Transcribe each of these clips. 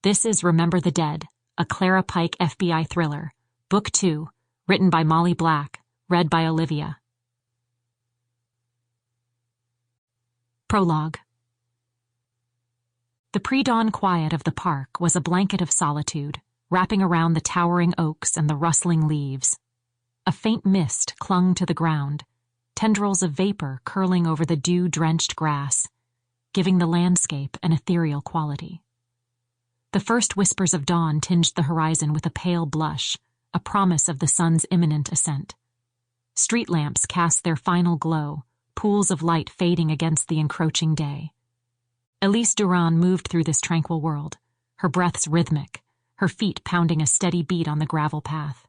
This is Remember the Dead, a Clara Pike FBI Thriller, Book 2, written by Molly Black, read by Olivia. Prologue. The pre-dawn quiet of the park was a blanket of solitude, wrapping around the towering oaks and the rustling leaves. A faint mist clung to the ground, tendrils of vapor curling over the dew-drenched grass, giving the landscape an ethereal quality. The first whispers of dawn tinged the horizon with a pale blush, a promise of the sun's imminent ascent. Street lamps cast their final glow, pools of light fading against the encroaching day. Elise Duran moved through this tranquil world, her breaths rhythmic, her feet pounding a steady beat on the gravel path.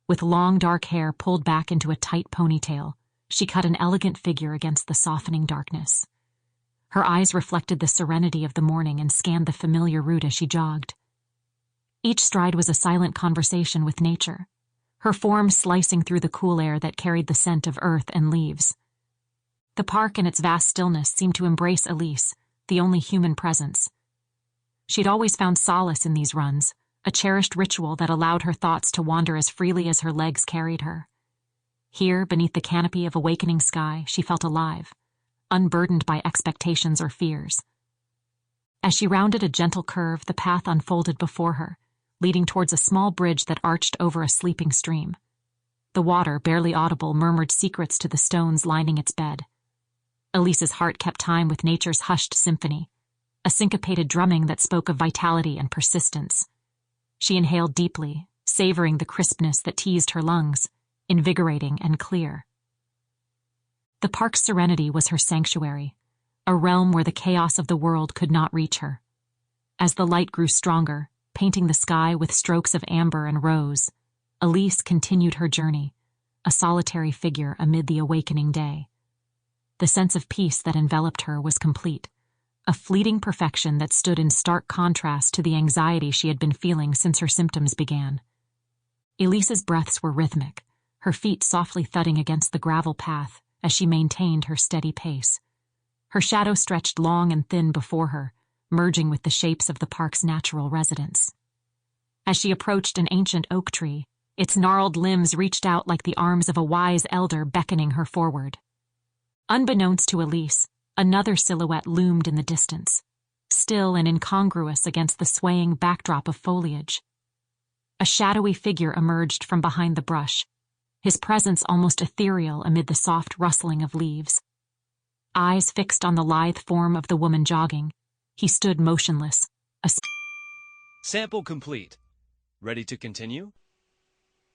With long dark hair pulled back into a tight ponytail, she cut an elegant figure against the softening darkness. Her eyes reflected the serenity of the morning and scanned the familiar route as she jogged. Each stride was a silent conversation with nature, her form slicing through the cool air that carried the scent of earth and leaves. The park in its vast stillness seemed to embrace Elise, the only human presence. She'd always found solace in these runs, a cherished ritual that allowed her thoughts to wander as freely as her legs carried her. Here, beneath the canopy of awakening sky, she felt alive, unburdened by expectations or fears. As she rounded a gentle curve, the path unfolded before her, leading towards a small bridge that arched over a sleeping stream. The water, barely audible, murmured secrets to the stones lining its bed. Elise's heart kept time with nature's hushed symphony, a syncopated drumming that spoke of vitality and persistence. She inhaled deeply, savoring the crispness that teased her lungs, invigorating and clear. The park's serenity was her sanctuary, a realm where the chaos of the world could not reach her. As the light grew stronger, painting the sky with strokes of amber and rose, Elise continued her journey, a solitary figure amid the awakening day. The sense of peace that enveloped her was complete, a fleeting perfection that stood in stark contrast to the anxiety she had been feeling since her symptoms began. Elise's breaths were rhythmic, her feet softly thudding against the gravel path as she maintained her steady pace. Her shadow stretched long and thin before her, merging with the shapes of the park's natural residents. As she approached an ancient oak tree, its gnarled limbs reached out like the arms of a wise elder beckoning her forward. Unbeknownst to Elise, another silhouette loomed in the distance, still and incongruous against the swaying backdrop of foliage. A shadowy figure emerged from behind the brush, his presence almost ethereal amid the soft rustling of leaves. Eyes fixed on the lithe form of the woman jogging, he stood motionless. Sample complete. Ready to continue?